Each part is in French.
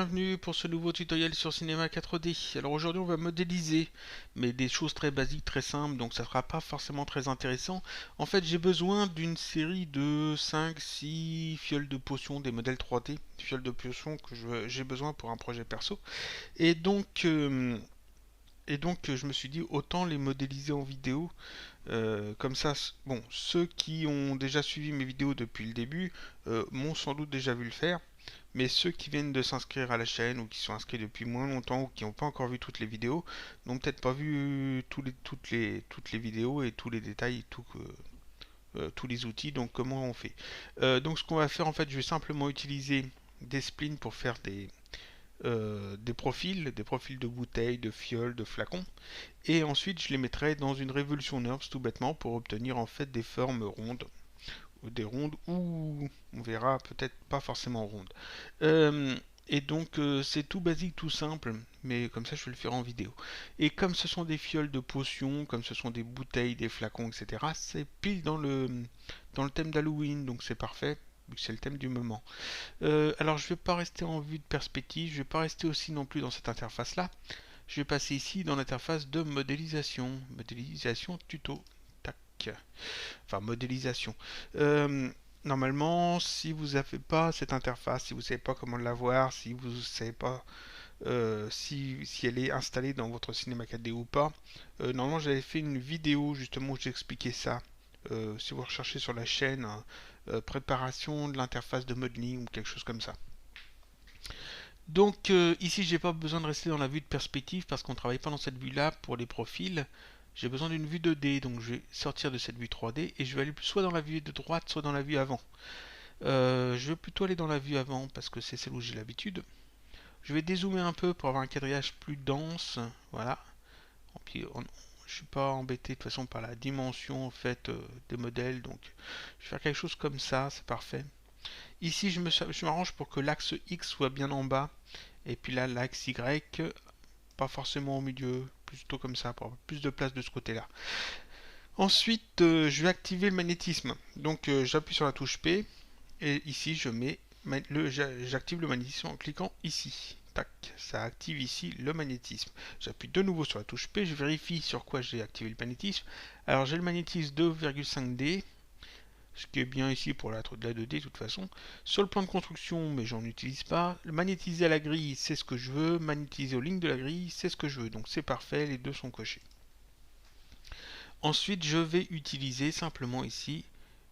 bienvenue pour ce nouveau tutoriel sur Cinema 4D. Alors aujourd'hui on va modéliser, mais des choses très basiques, très simples, donc ça sera pas forcément très intéressant. En fait j'ai besoin d'une série de 5-6 fioles de potions, des modèles 3D, fioles de potions que j'ai besoin pour un projet perso. Et donc, euh, je me suis dit autant les modéliser en vidéo. Comme ça, bon, ceux qui ont déjà suivi mes vidéos depuis le début m'ont sans doute déjà vu le faire. Mais ceux qui viennent de s'inscrire à la chaîne ou qui sont inscrits depuis moins longtemps ou qui n'ont pas encore vu toutes les vidéos n'ont peut-être pas vu toutes les vidéos et tous les détails, tous les outils. Donc comment on fait? Donc ce qu'on va faire en fait, je vais simplement utiliser des splines pour faire des profils de bouteilles, de fioles, de flacons. Et ensuite je les mettrai dans une révolution NURBS tout bêtement pour obtenir en fait des formes rondes des rondes ou on verra peut-être pas forcément rondes. Euh, et donc c'est tout basique, tout simple, mais comme ça je vais le faire en vidéo. Et comme ce sont des fioles de potions, comme ce sont des bouteilles, des flacons, etc., c'est pile dans le thème d'Halloween, donc c'est parfait, vu que c'est le thème du moment. Alors je vais pas rester en vue de perspective, je vais pas rester aussi non plus dans cette interface là. Je vais passer ici dans l'interface de modélisation, modélisation tuto. Tac. Enfin modélisation. Euh, Normalement, si vous n'avez pas cette interface, si vous ne savez pas comment la voir, si vous ne savez pas si elle est installée dans votre Cinema 4D ou pas, normalement j'avais fait une vidéo justement où j'expliquais ça. Si vous recherchez sur la chaîne, hein, préparation de l'interface de modeling ou quelque chose comme ça. Donc ici j'ai pas besoin de rester dans la vue de perspective parce qu'on ne travaille pas dans cette vue là pour les profils. J'ai besoin d'une vue 2D, donc je vais sortir de cette vue 3D et je vais aller soit dans la vue de droite, soit dans la vue avant. Je vais plutôt aller dans la vue avant parce que c'est celle où j'ai l'habitude. Je vais dézoomer un peu pour avoir un quadrillage plus dense. Voilà. Puis, je suis pas embêté de toute façon par la dimension en fait des modèles, donc je vais faire quelque chose comme ça, c'est parfait. Ici, je m'arrange pour que l'axe X soit bien en bas, et puis là, l'axe Y, pas forcément au milieu, plutôt comme ça, pour avoir plus de place de ce côté-là. Ensuite, je vais activer le magnétisme. Donc, j'appuie sur la touche P, et ici, j'active le magnétisme en cliquant ici. Tac, ça active ici le magnétisme. J'appuie de nouveau sur la touche P, je vérifie sur quoi j'ai activé le magnétisme. Alors, j'ai le magnétisme 2,5D, ce qui est bien ici pour la 2D de toute façon. Sur le plan de construction, mais j'en utilise pas. Le magnétiser à la grille, c'est ce que je veux. Magnétiser aux lignes de la grille, c'est ce que je veux. Donc c'est parfait, les deux sont cochés. Ensuite, je vais utiliser simplement ici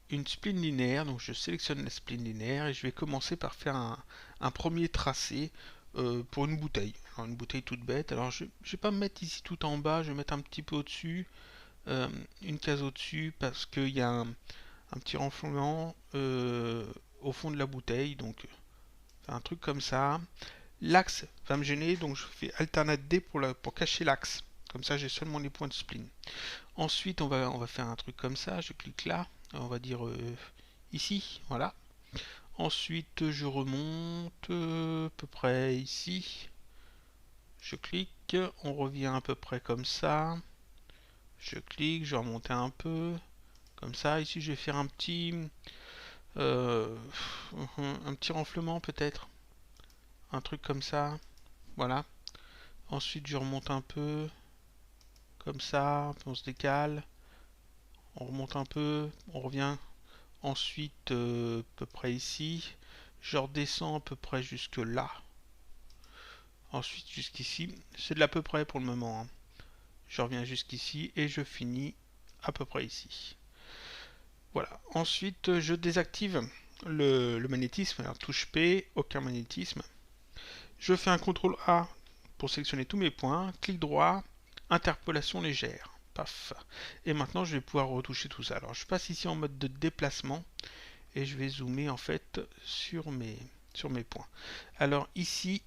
une spline linéaire. Donc je sélectionne la spline linéaire et je vais commencer par faire un premier tracé pour une bouteille. Alors, une bouteille toute bête. Alors je ne vais pas me mettre ici tout en bas, je vais mettre un petit peu au-dessus, une case au-dessus, parce qu'il y a un petit renflement au fond de la bouteille, donc un truc comme ça. L'axe va me gêner, donc je fais alternate D pour cacher l'axe. Comme ça, j'ai seulement les points de spline. Ensuite, on va faire un truc comme ça. Je clique là, on va dire ici, voilà. Ensuite, je remonte à peu près ici. Je clique, on revient à peu près comme ça. Je clique, je vais remonter un peu, comme ça. Ici, je vais faire euh, un petit renflement peut-être, un truc comme ça, voilà. Ensuite je remonte un peu, comme ça, on se décale, on remonte un peu, on revient. Ensuite à peu près ici, je redescends à peu près jusque là. Ensuite jusqu'ici, c'est de l'à peu près pour le moment, hein. Je reviens jusqu'ici et je finis à peu près ici. Voilà. Ensuite je désactive le magnétisme, alors touche P, aucun magnétisme. Je fais un CTRL A pour sélectionner tous mes points, clic droit, interpolation légère. Paf. Et maintenant je vais pouvoir retoucher tout ça. Alors je passe ici en mode de déplacement et je vais zoomer en fait sur mes points. Alors ici,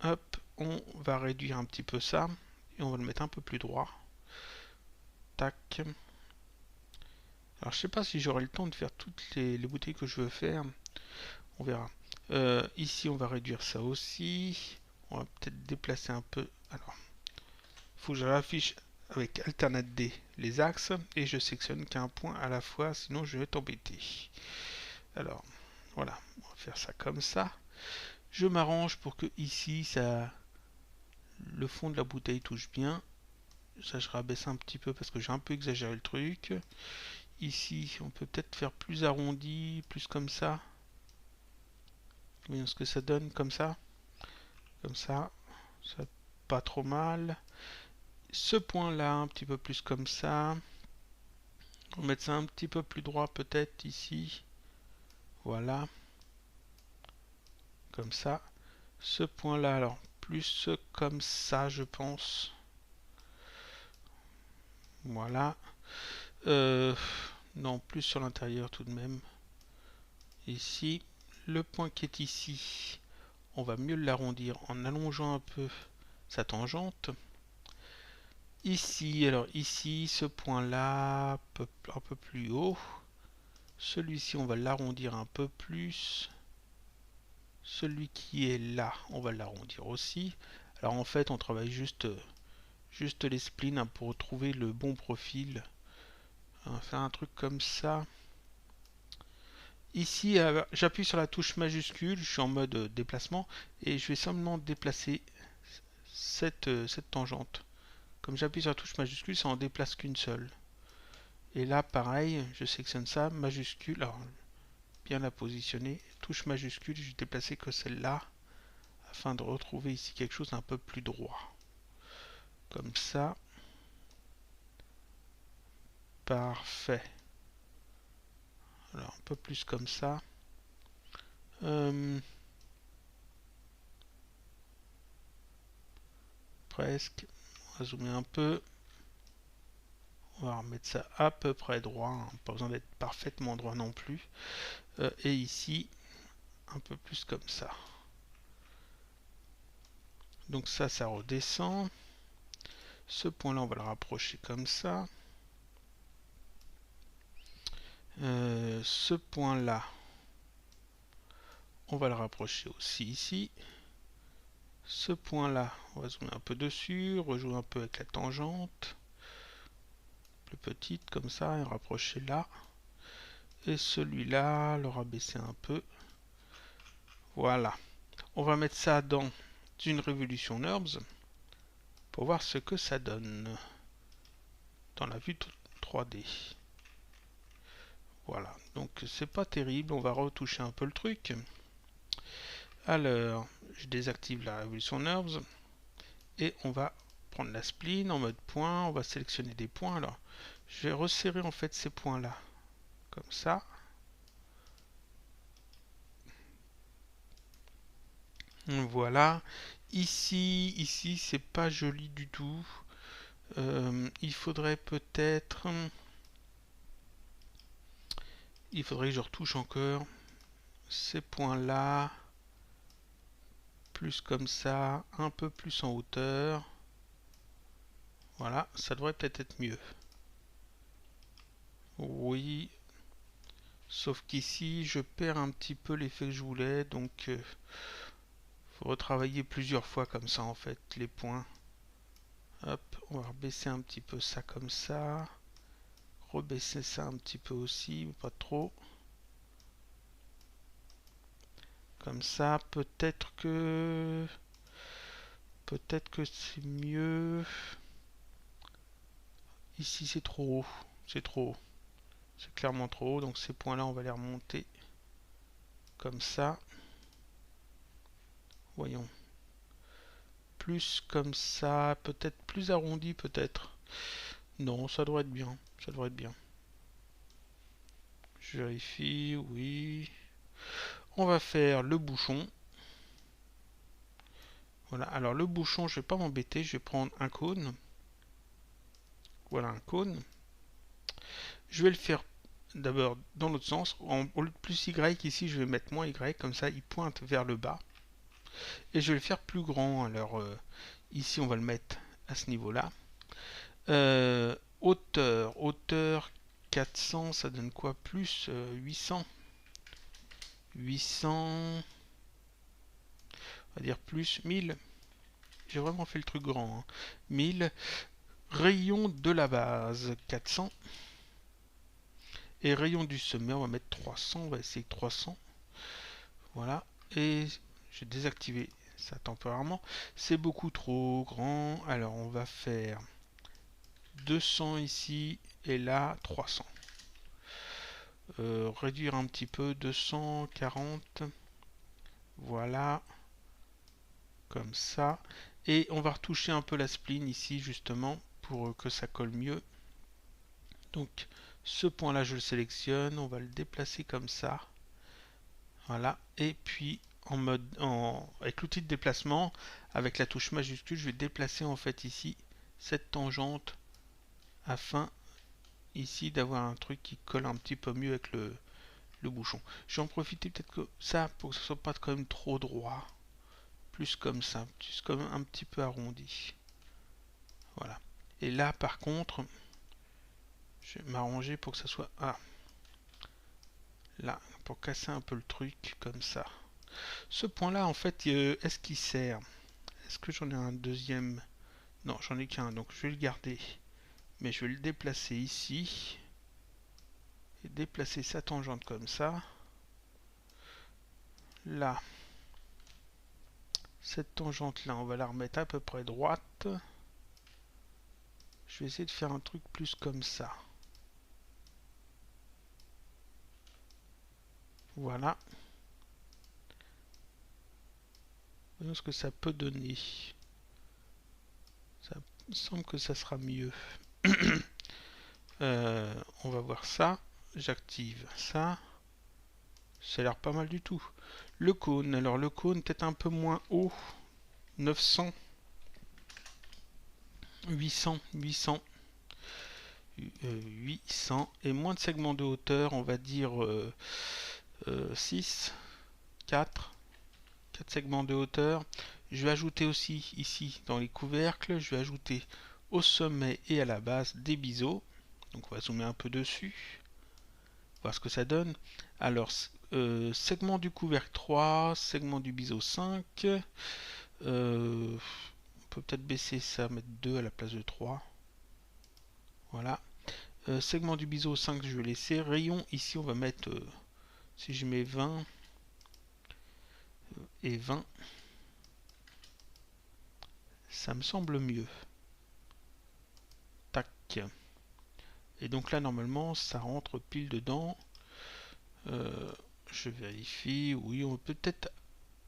hop, on va réduire un petit peu ça et on va le mettre un peu plus droit. Tac. Alors je sais pas si j'aurai le temps de faire toutes les bouteilles que je veux faire. On verra. Ici on va réduire ça aussi. On va peut-être déplacer un peu. Alors, il faut que je réaffiche avec alternate D les axes et je sélectionne qu'un point à la fois, sinon je vais t'embêter. Alors, voilà, on va faire ça comme ça. Je m'arrange pour que ici, ça, le fond de la bouteille touche bien. Ça, je rabaisse un petit peu parce que j'ai un peu exagéré le truc. Ici, on peut peut-être faire plus arrondi, plus comme ça. Voyons ce que ça donne comme ça. Comme ça. Ça pas trop mal. Ce point-là, un petit peu plus comme ça. On va mettre ça un petit peu plus droit peut-être ici. Voilà. Comme ça. Ce point-là, alors, plus comme ça, je pense. Voilà. Non, plus sur l'intérieur tout de même. Ici. Le point qui est ici, on va mieux l'arrondir en allongeant un peu sa tangente. Ici, alors ici, ce point-là, un peu plus haut. Celui-ci, on va l'arrondir un peu plus. Celui qui est là, on va l'arrondir aussi. Alors en fait, on travaille juste les splines hein, pour trouver le bon profil. On va faire un truc comme ça. Ici, j'appuie sur la touche majuscule, je suis en mode déplacement, et je vais simplement déplacer cette tangente. Comme j'appuie sur la touche majuscule, ça en déplace qu'une seule. Et là, pareil, je sélectionne ça, majuscule, alors bien la positionner, touche majuscule, je vais déplacer que celle-là, afin de retrouver ici quelque chose d'un peu plus droit. Comme ça. Parfait. Alors, un peu plus comme ça. Presque. On va zoomer un peu. On va remettre ça à peu près droit. Hein. Pas besoin d'être parfaitement droit non plus. Et ici, un peu plus comme ça. Donc ça redescend. Ce point-là, on va le rapprocher comme ça. Ce point-là, on va le rapprocher aussi ici. Ce point-là, on va zoomer un peu dessus, rejouer un peu avec la tangente. Plus petite comme ça, et rapprocher là. Et celui-là, le rabaisser un peu. Voilà. On va mettre ça dans une Revolution NURBS pour voir ce que ça donne dans la vue 3D. Voilà, donc c'est pas terrible, on va retoucher un peu le truc. Alors, je désactive la Revolution NURBS et on va prendre la spline en mode point, on va sélectionner des points. Alors, je vais resserrer en fait ces points là, comme ça. Voilà. Ici, c'est pas joli du tout. Il faudrait peut-être... Il faudrait que je retouche encore ces points-là. Plus comme ça, un peu plus en hauteur. Voilà, ça devrait peut-être être mieux. Oui. Sauf qu'ici, je perds un petit peu l'effet que je voulais. Donc, faut retravailler plusieurs fois comme ça, en fait, les points. Hop, on va rebaisser un petit peu ça comme ça. Rebaisser ça un petit peu aussi, mais pas trop. Comme ça, peut-être que c'est mieux. Ici, c'est trop haut. C'est trop haut. C'est clairement trop haut. Donc ces points-là, on va les remonter. Comme ça. Voyons. Plus comme ça. Peut-être plus arrondi, peut-être. Non, ça devrait être bien. Ça devrait être bien. Je vérifie. Oui. On va faire le bouchon. Voilà. Alors le bouchon, je vais pas m'embêter. Je vais prendre un cône. Voilà un cône. Je vais le faire d'abord dans l'autre sens. Au lieu de plus Y, ici, je vais mettre moins Y. Comme ça, il pointe vers le bas. Et je vais le faire plus grand. Alors, ici, on va le mettre à ce niveau-là. Hauteur 400, ça donne quoi? Plus 800. 800, on va dire plus 1000. J'ai vraiment fait le truc grand. Hein. 1000. Rayon de la base, 400. Et rayon du sommet, on va mettre 300. On va essayer 300. Voilà. Et je vais désactiver ça temporairement. C'est beaucoup trop grand. Alors on va faire 200 ici et là 300. Réduire un petit peu, 240. Voilà, comme ça. Et on va retoucher un peu la spline ici justement pour que ça colle mieux. Donc ce point là je le sélectionne, on va le déplacer comme ça. Voilà, et puis avec l'outil de déplacement, avec la touche majuscule, je vais déplacer en fait ici cette tangente afin ici d'avoir un truc qui colle un petit peu mieux avec le bouchon. Je vais en profiter peut-être que ça pour que ce soit pas quand même trop droit. Plus comme ça, plus comme un petit peu arrondi. Voilà. Et là par contre, je vais m'arranger pour que ça soit là, pour casser un peu le truc comme ça. Ce point là en fait, est-ce qu'il sert? Est-ce que j'en ai un deuxième? Non, j'en ai qu'un, donc je vais le garder. Mais je vais le déplacer ici. Et déplacer sa tangente comme ça. Là. Cette tangente là, on va la remettre à peu près droite. Je vais essayer de faire un truc plus comme ça. Voilà. Voyons ce que ça peut donner. Ça me semble que ça sera mieux. On va voir ça. J'active ça. Ça a l'air pas mal du tout. Le cône. Alors le cône peut-être un peu moins haut. 900. 800. 800. Et moins de segments de hauteur. On va dire 6. 4 segments de hauteur. Je vais ajouter aussi ici dans les couvercles, je vais ajouter au sommet et à la base des biseaux. Donc on va zoomer un peu dessus, voir ce que ça donne. Alors, segment du couvercle 3, segment du biseau 5. On peut peut-être baisser ça, mettre 2 à la place de 3. Voilà. Segment du biseau 5, je vais laisser. Rayon, ici on va mettre, si je mets 20 et 20, ça me semble mieux. Tac. Et donc là, normalement, ça rentre pile dedans. Je vérifie. Oui, on peut peut-être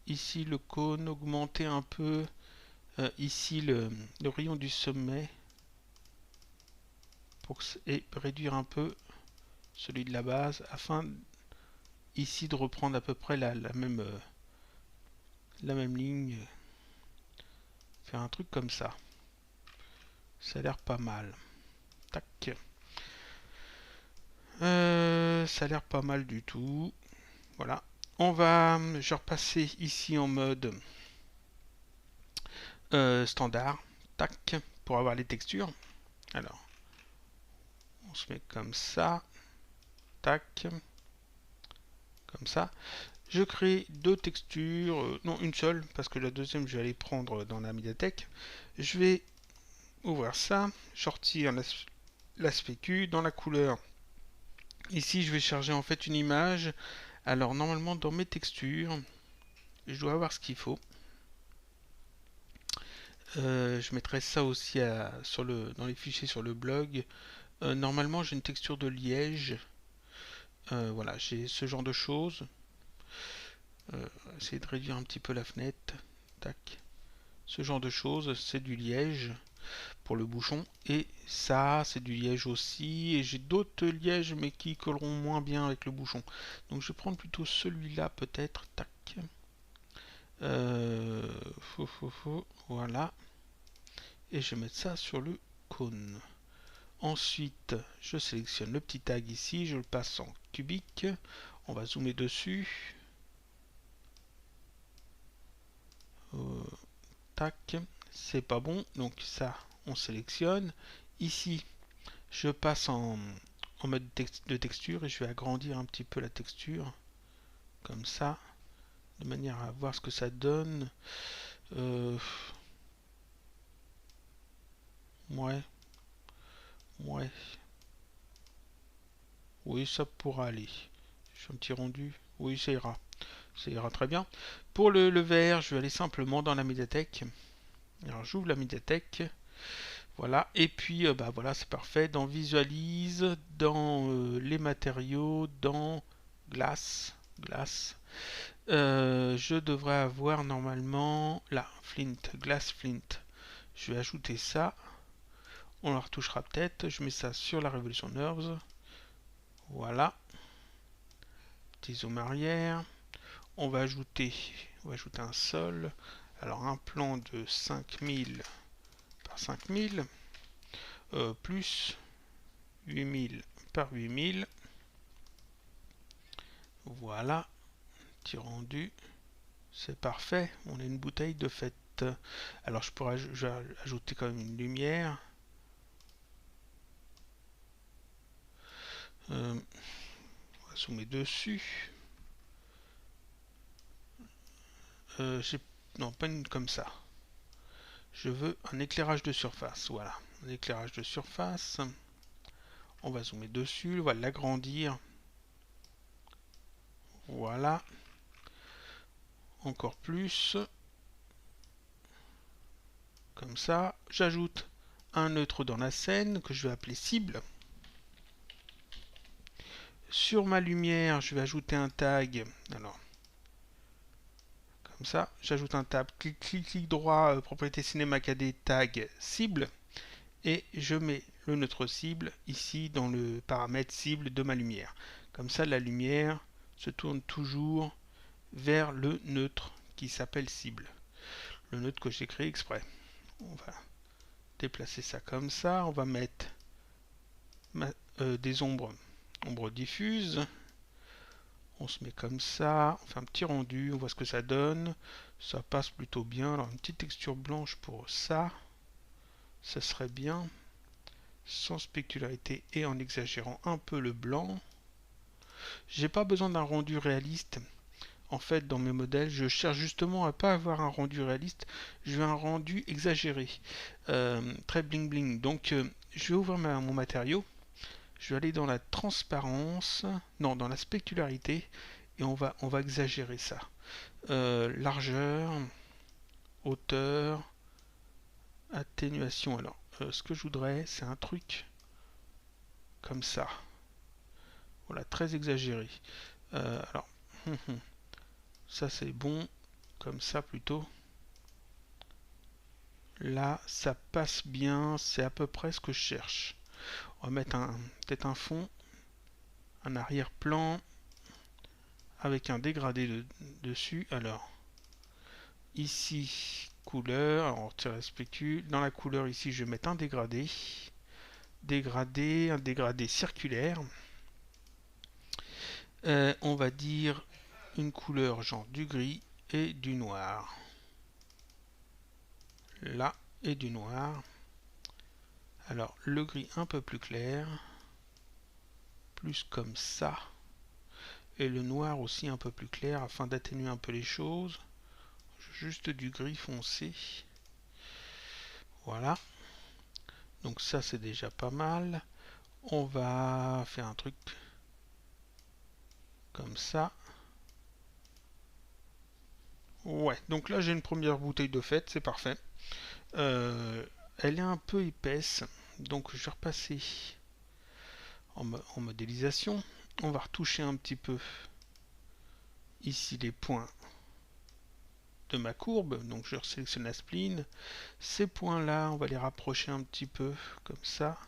ici le cône augmenter un peu. Ici, le rayon du sommet. Et réduire un peu celui de la base. Afin ici de reprendre à peu près la même ligne. Faire un truc comme ça. Ça a l'air pas mal. Tac. Ça a l'air pas mal du tout. Voilà. Je vais repasser ici en mode standard. Tac. Pour avoir les textures. Alors, on se met comme ça. Tac. Comme ça. Je crée deux textures. Non, une seule. Parce que la deuxième, je vais aller prendre dans la médiathèque. Je vais ouvrir ça. Sortir l'aspect Q dans la couleur. Ici, je vais charger en fait une image. Alors, normalement, dans mes textures, je dois avoir ce qu'il faut. Je mettrai ça aussi dans les fichiers sur le blog. Normalement, j'ai une texture de liège. Voilà, j'ai ce genre de choses. Essayer de réduire un petit peu la fenêtre. Tac. Ce genre de choses, c'est du liège pour le bouchon. Et ça, c'est du liège aussi. Et j'ai d'autres lièges, mais qui colleront moins bien avec le bouchon. Donc je vais prendre plutôt celui-là, peut-être. Tac. Voilà. Et je vais mettre ça sur le cône. Ensuite, je sélectionne le petit tag ici, je le passe en cubique. On va zoomer dessus. Tac, c'est pas bon, donc ça, on sélectionne. Ici, je passe en mode de texture et je vais agrandir un petit peu la texture. Comme ça, de manière à voir ce que ça donne. Ouais. Ouais. Oui, ça pourra aller. Je fais un petit rendu. Oui, ça ira. ça ira très bien. Pour le vert, je vais aller simplement dans la médiathèque. Alors j'ouvre la médiathèque. Voilà, et puis bah voilà, c'est parfait. Dans Visualise, dans les matériaux, dans glace, je devrais avoir normalement là, Flint, Glass Flint. Je vais ajouter ça. On la retouchera peut-être. Je mets ça sur la Revolution Nerves. Voilà. Petit zoom arrière. On va ajouter un sol. Alors un plan de 5000 par 5000 plus 8000 par 8000. Voilà. Petit rendu. C'est parfait. On a une bouteille de fête. Alors je pourrais ajouter quand même une lumière. On va zoomer dessus. Non, pas une comme ça. Je veux un éclairage de surface. Voilà, un éclairage de surface. On va zoomer dessus, on va l'agrandir. Voilà. Encore plus. Comme ça. J'ajoute un neutre dans la scène que je vais appeler cible. Sur ma lumière, je vais ajouter un tag. Alors, comme ça, j'ajoute un tag. Clic droit, propriété cinéma KD, tag cible. Et je mets le neutre cible ici dans le paramètre cible de ma lumière. Comme ça, la lumière se tourne toujours vers le neutre qui s'appelle cible. Le neutre que j'ai créé exprès. On va déplacer ça comme ça. On va mettre des ombres diffuses. On se met comme ça. On fait un petit rendu. On voit ce que ça donne. Ça passe plutôt bien. Alors une petite texture blanche pour ça. Ça serait bien. Sans spécularité et en exagérant un peu le blanc. J'ai pas besoin d'un rendu réaliste. En fait, dans mes modèles, je cherche justement à pas avoir un rendu réaliste, je veux un rendu exagéré, très bling bling. Donc, je vais ouvrir mon matériau, je vais aller dans la transparence, non, dans la spécularité, et on va exagérer ça. Largeur, hauteur, atténuation. Alors, ce que je voudrais, c'est un truc comme ça. Voilà, très exagéré. Alors, ça c'est bon, comme ça plutôt. Là, ça passe bien, c'est à peu près ce que je cherche. On va mettre peut-être un fond, un arrière-plan, avec un dégradé dessus. Alors, ici, couleur, alors on retire la spécule. Dans la couleur, ici, je vais mettre un dégradé. Un dégradé circulaire. On va dire une couleur genre du gris et du noir. Là, et du noir. Alors, le gris un peu plus clair. Plus comme ça. Et le noir aussi un peu plus clair afin d'atténuer un peu les choses. Juste du gris foncé. Voilà. Donc ça c'est déjà pas mal. On va faire un truc comme ça. Ouais, donc là j'ai une première bouteille de fête, c'est parfait. Elle est un peu épaisse, donc je vais repasser en modélisation. On va retoucher un petit peu ici les points de ma courbe, donc je sélectionne la spline. Ces points là, on va les rapprocher un petit peu comme ça.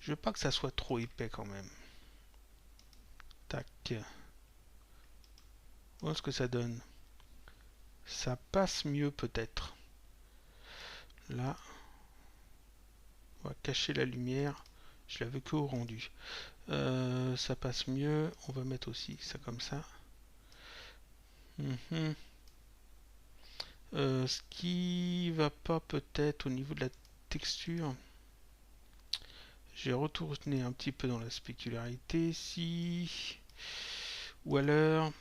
Je veux pas que ça soit trop épais quand même. Tac. Voilà ce que ça donne. Ça passe mieux peut-être. Là, on va cacher la lumière. Je la veux que au rendu. Ça passe mieux. On va mettre aussi ça comme ça. Ce qui va pas peut-être au niveau de la texture. Je vais retourner un petit peu dans la spécularité ici. Ou alors...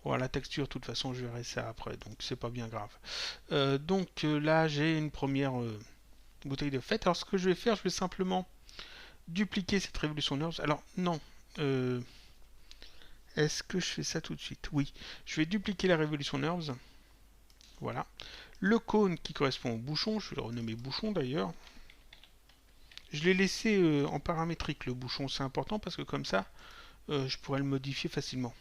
Bon, la texture, de toute façon, je verrai ça après, donc c'est pas bien grave. Donc là, j'ai une première bouteille de fête. Alors, ce que je vais faire, je vais simplement dupliquer cette Revolution Nerves. Alors, non. Est-ce que je fais ça tout de suite? Oui. Je vais dupliquer la Revolution Nerves. Voilà. Le cône qui correspond au bouchon, je vais le renommer bouchon d'ailleurs. Je l'ai laissé en paramétrique le bouchon, c'est important parce que comme ça, je pourrais le modifier facilement.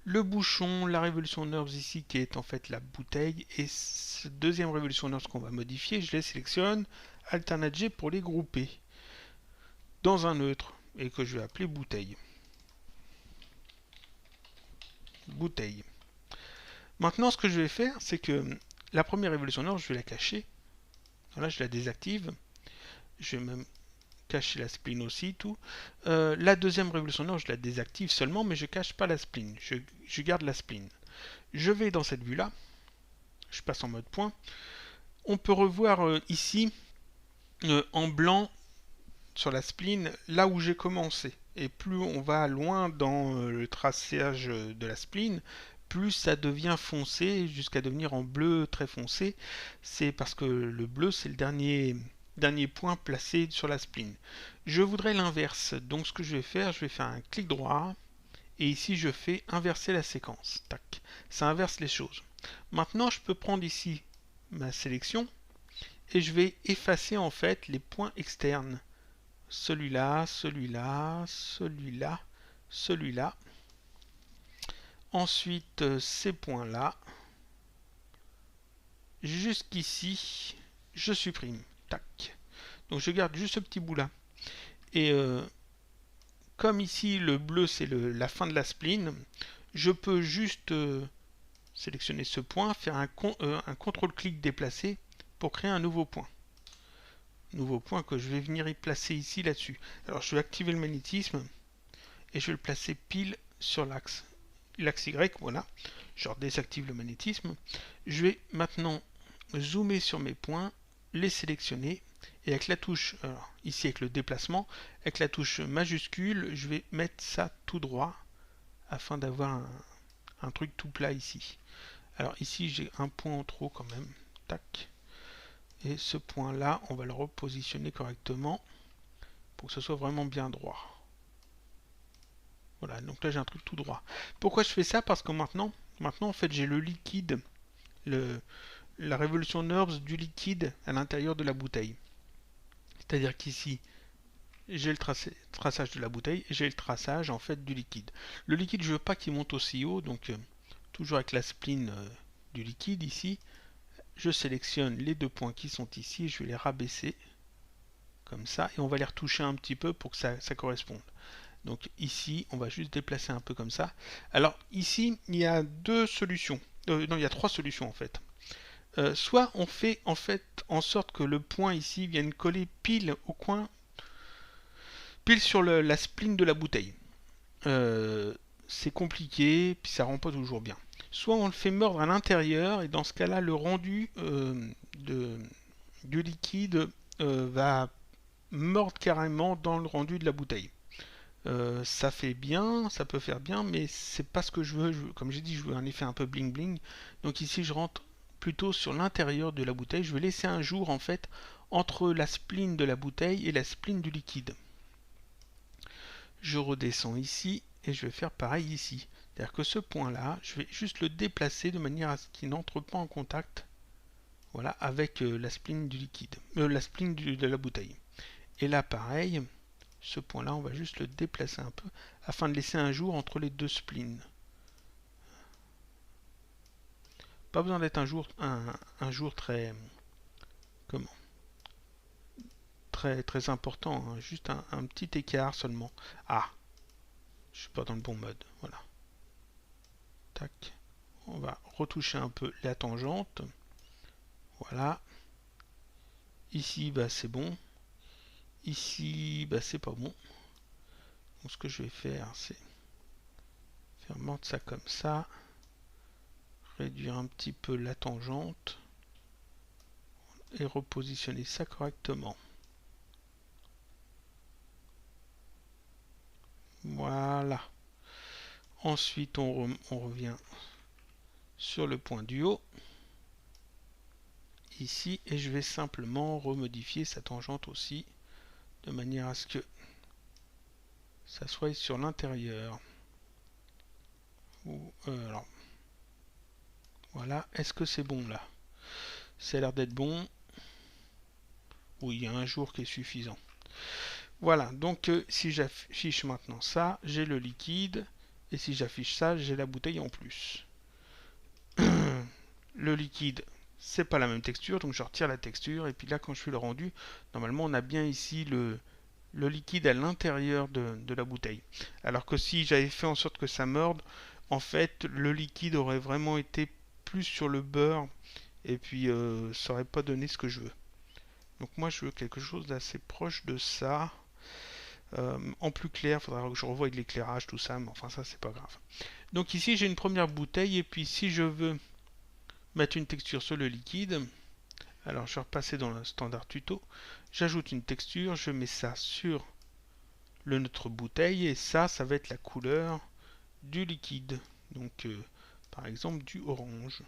Le bouchon, la Revolution Nerves ici qui est en fait la bouteille, et cette deuxième Revolution Nerves qu'on va modifier, je les sélectionne, Alternate G pour les grouper dans un neutre et que je vais appeler bouteille. Bouteille. Maintenant, ce que je vais faire, c'est que la première Revolution Nerves, je vais la cacher. Voilà, je la désactive. Je vais même cacher la spleen aussi, tout. La deuxième Revolution Nerves, je la désactive seulement, mais je cache pas la spleen. Je garde la spleen. Je vais dans cette vue-là. Je passe en mode point. On peut revoir ici, en blanc, sur la spleen, là où j'ai commencé. Et plus on va loin dans le traçage de la spleen, plus ça devient foncé jusqu'à devenir en bleu très foncé. C'est parce que le bleu, c'est le dernier point placé sur la spleen. Je voudrais l'inverse. Donc ce que je vais faire un clic droit. Et ici, je fais inverser la séquence. Tac. Ça inverse les choses. Maintenant, je peux prendre ici ma sélection. Et je vais effacer en fait les points externes. Celui-là, celui-là, celui-là, celui-là. Ensuite, ces points-là. Jusqu'ici, je supprime. Tac. Donc je garde juste ce petit bout-là. Et comme ici, le bleu, c'est la fin de la spleen, je peux juste sélectionner ce point, faire un contrôle-clic déplacé pour créer un nouveau point. Nouveau point que je vais venir y placer ici, là-dessus. Alors je vais activer le magnétisme et je vais le placer pile sur l'axe Y, voilà. Je désactive le magnétisme. Je vais maintenant zoomer sur mes points, les sélectionner et avec la touche, alors, ici avec le déplacement, avec la touche majuscule, je vais mettre ça tout droit afin d'avoir un truc tout plat ici. Alors ici j'ai un point en trop quand même, tac. Et ce point là, on va le repositionner correctement pour que ce soit vraiment bien droit. Voilà, donc là j'ai un truc tout droit. Pourquoi je fais ça? Parce que maintenant en fait j'ai le liquide, la Revolution Nerves du liquide à l'intérieur de la bouteille. C'est-à-dire qu'ici j'ai le traçage de la bouteille et j'ai le traçage en fait du liquide. Le liquide je veux pas qu'il monte aussi haut, donc toujours avec la spleen du liquide ici, je sélectionne les deux points qui sont ici, je vais les rabaisser comme ça et on va les retoucher un petit peu pour que ça corresponde. Donc ici, on va juste déplacer un peu comme ça. Alors ici, il y a deux solutions. Non, il y a trois solutions en fait. Soit on fait en fait en sorte que le point ici vienne coller pile au coin, pile sur la spleen de la bouteille. C'est compliqué, puis ça rend pas toujours bien. Soit on le fait mordre à l'intérieur, et dans ce cas-là, le rendu du liquide va mordre carrément dans le rendu de la bouteille. Ça fait bien, ça peut faire bien, mais c'est pas ce que je veux. Comme j'ai dit, je veux un effet un peu bling bling. Donc ici, je rentre plutôt sur l'intérieur de la bouteille. Je vais laisser un jour en fait entre la spleen de la bouteille et la spleen du liquide. Je redescends ici et je vais faire pareil ici. C'est-à-dire que ce point-là, je vais juste le déplacer de manière à ce qu'il n'entre pas en contact, voilà, avec la spleen du liquide, la spleen de la bouteille. Et là, pareil. Ce point-là, on va juste le déplacer un peu afin de laisser un jour entre les deux spleens. Pas besoin d'être un jour très comment très important, hein, juste un petit écart seulement. Ah, je suis pas dans le bon mode. Voilà. Tac. On va retoucher un peu la tangente. Voilà. Ici, bah c'est bon. Ici, bah c'est pas bon. Donc ce que je vais faire, c'est faire mordre ça comme ça. Réduire un petit peu la tangente et repositionner ça correctement. Voilà. Ensuite, on revient sur le point du haut, ici, et je vais simplement remodifier sa tangente aussi, de manière à ce que ça soit sur l'intérieur. Alors, voilà. Est-ce que c'est bon là? Ça a l'air d'être bon. Oui, il y a un jour qui est suffisant. Voilà, donc si j'affiche maintenant ça, j'ai le liquide. Et si j'affiche ça, j'ai la bouteille en plus. Le liquide, c'est pas la même texture, donc je retire la texture. Et puis là, quand je fais le rendu, normalement, on a bien ici le liquide à l'intérieur de la bouteille. Alors que si j'avais fait en sorte que ça morde, en fait, le liquide aurait vraiment été plus sur le beurre. Et puis, ça aurait pas donné ce que je veux. Donc moi, je veux quelque chose d'assez proche de ça. En plus clair, il faudra que je revoie avec l'éclairage, tout ça, mais enfin ça c'est pas grave. Donc ici j'ai une première bouteille et puis si je veux mettre une texture sur le liquide, alors je vais repasser dans le standard tuto, j'ajoute une texture, je mets ça sur notre bouteille et ça va être la couleur du liquide. Donc par exemple du orange.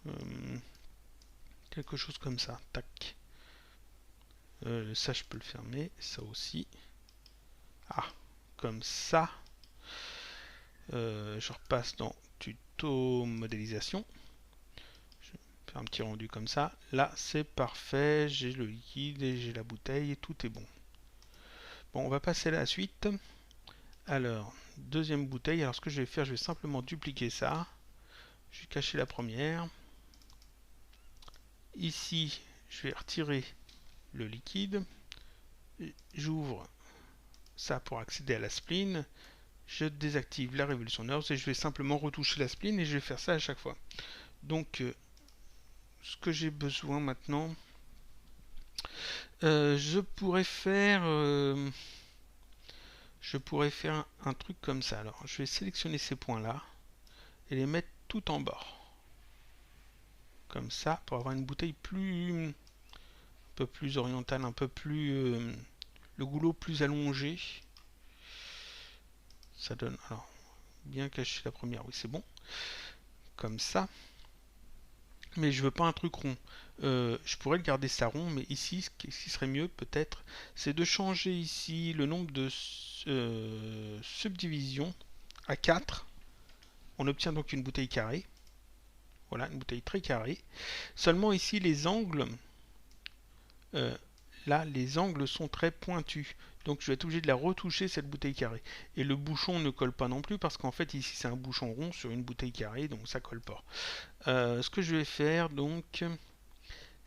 Euh, quelque chose comme ça, tac. Ça je peux le fermer, ça aussi. Ah, comme ça. Je repasse dans tuto modélisation. Je vais faire un petit rendu comme ça. Là, c'est parfait. J'ai le liquide et j'ai la bouteille et tout est bon. Bon, on va passer à la suite. Alors, deuxième bouteille. Alors, ce que je vais faire, je vais simplement dupliquer ça. Je vais cacher la première. Ici, je vais retirer le liquide. J'ouvre ça pour accéder à la spline. Je désactive la Revolution Nerves et je vais simplement retoucher la spline et je vais faire ça à chaque fois. Donc, ce que j'ai besoin maintenant, je pourrais faire un truc comme ça. Alors, je vais sélectionner ces points-là et les mettre tout en bas. Comme ça, pour avoir une bouteille un peu plus orientale, un peu plus le goulot plus allongé. Ça donne, alors, bien caché la première, oui c'est bon. Comme ça. Mais je veux pas un truc rond. Je pourrais le garder ça rond, mais ici, ce qui serait mieux peut-être, c'est de changer ici le nombre de subdivisions à 4. On obtient donc une bouteille carrée. Voilà, une bouteille très carrée. Seulement ici, les angles, euh, là, les angles sont très pointus. Donc je vais être obligé de la retoucher, cette bouteille carrée. Et le bouchon ne colle pas non plus, parce qu'en fait, ici, c'est un bouchon rond sur une bouteille carrée, donc ça colle pas. Ce que je vais faire, donc,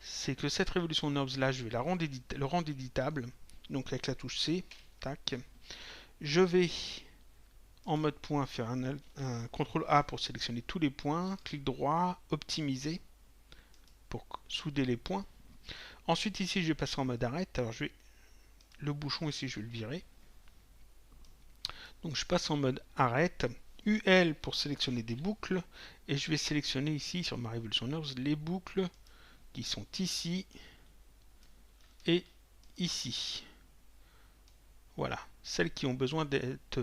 c'est que cette Revolution Knobs, là, je vais le rendre éditable. Donc avec la touche C, tac. Je vais en mode point faire un CTRL A pour sélectionner tous les points, clic droit, optimiser pour souder les points. Ensuite ici je vais passer en mode arrête, alors le bouchon ici je vais le virer. Donc je passe en mode arrête, UL pour sélectionner des boucles, et je vais sélectionner ici sur ma Revolution Nerves les boucles qui sont ici et ici. Voilà, celles qui ont besoin d'être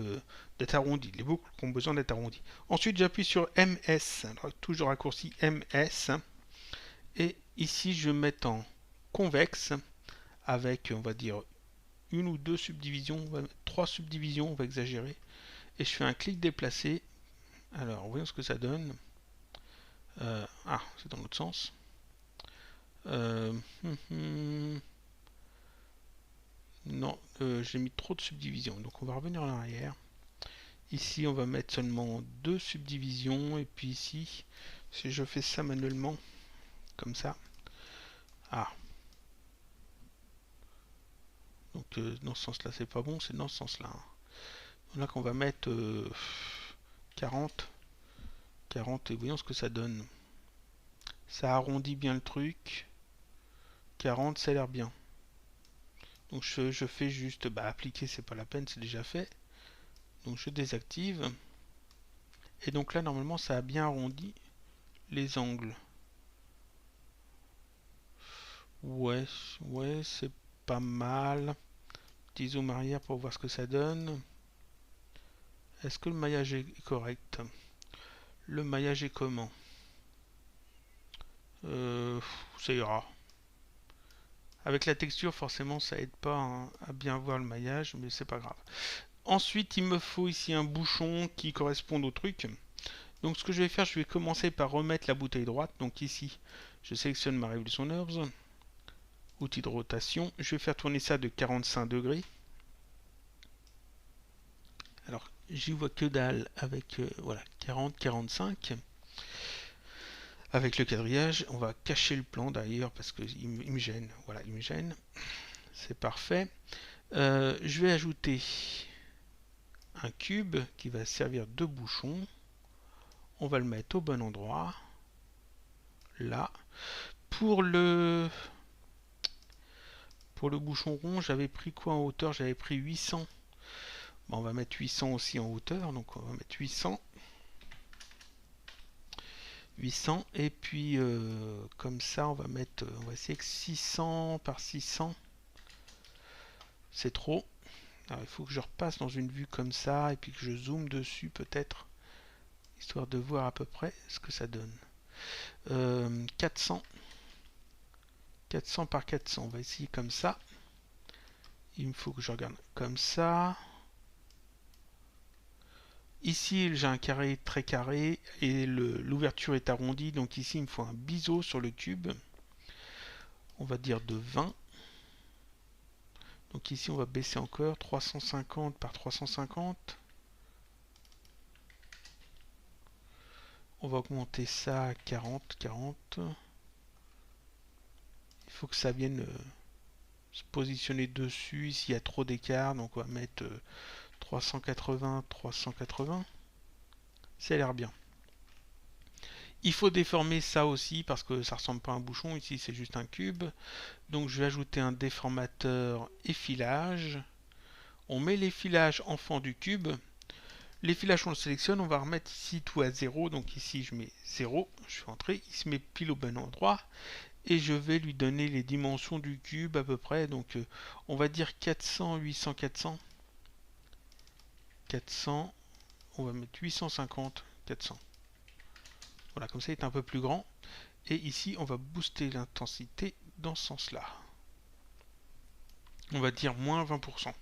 arrondies, les boucles qui ont besoin d'être arrondies. Ensuite, j'appuie sur MS, alors, toujours raccourci MS, et ici, je vais mettre en convexe avec, on va dire, une ou deux subdivisions, trois subdivisions, on va exagérer, et je fais un clic déplacé. Alors, voyons ce que ça donne. C'est dans l'autre sens. Non, j'ai mis trop de subdivisions, donc on va revenir en arrière. Ici, on va mettre seulement deux subdivisions. Et puis ici, si je fais ça manuellement, comme ça. Ah. Donc, dans ce sens-là, c'est pas bon. C'est dans ce sens-là. Là qu'on va mettre 40. 40. Et voyons ce que ça donne. Ça arrondit bien le truc. 40, ça a l'air bien. Donc, je fais juste appliquer, c'est pas la peine, c'est déjà fait. Donc, je désactive. Et donc là, normalement, ça a bien arrondi les angles. Ouais, c'est pas mal. Petit zoom arrière pour voir ce que ça donne. Est-ce que le maillage est correct? Le maillage est comment? Ça ira. Avec la texture, forcément, ça aide pas à bien voir le maillage, mais c'est pas grave. Ensuite, il me faut ici un bouchon qui corresponde au truc. Donc ce que je vais faire, je vais commencer par remettre la bouteille droite. Donc ici, je sélectionne ma Revolution Herbs, outil de rotation. Je vais faire tourner ça de 45 degrés. Alors, j'y vois que dalle avec voilà 40-45. Avec le quadrillage, on va cacher le plan d'ailleurs parce qu'il me gêne. Voilà, il me gêne. C'est parfait. Je vais ajouter un cube qui va servir de bouchon. On va le mettre au bon endroit. Là. Pour le bouchon rond, j'avais pris quoi en hauteur? J'avais pris 800. Bon, on va mettre 800 aussi en hauteur. Donc on va mettre 800. 800 et puis comme ça on va mettre, on va essayer que 600 par 600 c'est trop. Alors il faut que je repasse dans une vue comme ça et puis que je zoome dessus peut-être histoire de voir à peu près ce que ça donne. 400 par 400, on va essayer comme ça. Il me faut que je regarde comme ça. Ici j'ai un carré très carré et l'ouverture est arrondie, donc ici il me faut un biseau sur le cube. On va dire de 20. Donc ici on va baisser encore 350 par 350. On va augmenter ça à 40. Il faut que ça vienne se positionner dessus. Ici il y a trop d'écart, donc on va mettre 380. Ça a l'air bien. Il faut déformer ça aussi parce que ça ressemble pas à un bouchon. Ici c'est juste un cube. Donc je vais ajouter un déformateur effilage. On met l'effilage en fond du cube. L'effilage on le sélectionne, on va remettre ici tout à 0, donc ici je mets 0, je fais entrer, il se met pile au bon endroit, et je vais lui donner les dimensions du cube à peu près, donc on va dire 400, 800, 400, 400, on va mettre 850, 400. Voilà, comme ça il est un peu plus grand, et ici on va booster l'intensité dans ce sens-là. On va dire moins 20%.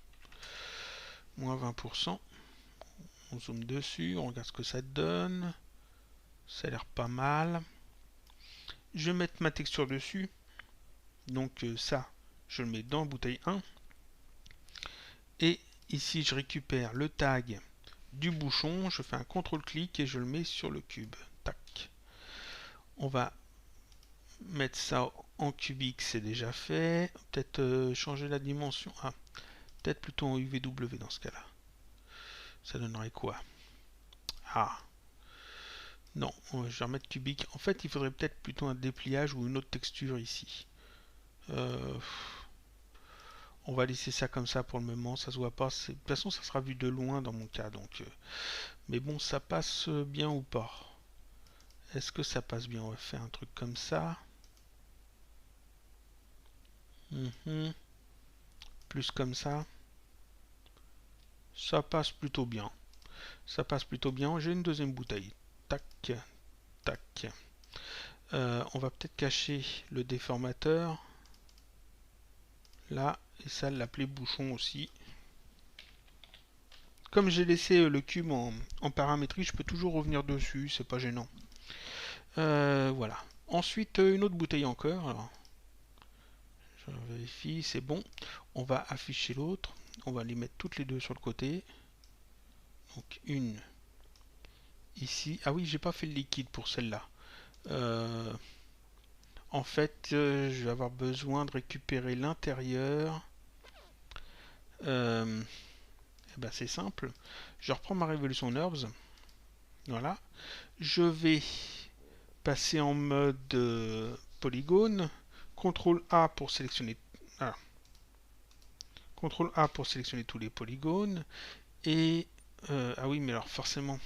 Moins 20%. On zoome dessus, on regarde ce que ça donne. Ça a l'air pas mal. Je vais mettre ma texture dessus. Donc ça, je le mets dans bouteille 1. Et ici, je récupère le tag du bouchon. Je fais un contrôle-clic et je le mets sur le cube. Tac. On va mettre ça en cubique, c'est déjà fait. Peut-être changer la dimension. Ah, peut-être plutôt en UVW dans ce cas-là. Ça donnerait quoi? Ah, non, je vais remettre cubique. En fait, il faudrait peut-être plutôt un dépliage ou une autre texture ici. On va laisser ça comme ça pour le moment, ça se voit pas. De toute façon, ça sera vu de loin dans mon cas. Donc, mais bon, ça passe bien ou pas? Est-ce que ça passe bien? On va faire un truc comme ça. Plus comme ça. Ça passe plutôt bien. Ça passe plutôt bien. J'ai une deuxième bouteille. Tac, tac. On va peut-être cacher le déformateur. Là, et ça l'appeler bouchon aussi. Comme j'ai laissé le cube en paramétrie, je peux toujours revenir dessus, c'est pas gênant. Voilà. Ensuite, une autre bouteille encore. Alors, je vérifie, c'est bon. On va afficher l'autre. On va les mettre toutes les deux sur le côté. Donc une ici. Ah oui, j'ai pas fait le liquide pour celle-là. En fait, je vais avoir besoin de récupérer l'intérieur. Ben c'est simple. Je reprends ma Revolution Herbs. Voilà. Je vais passer en mode polygone. CTRL A pour sélectionner. Ah. CTRL A pour sélectionner tous les polygones. Et ah oui, mais alors forcément.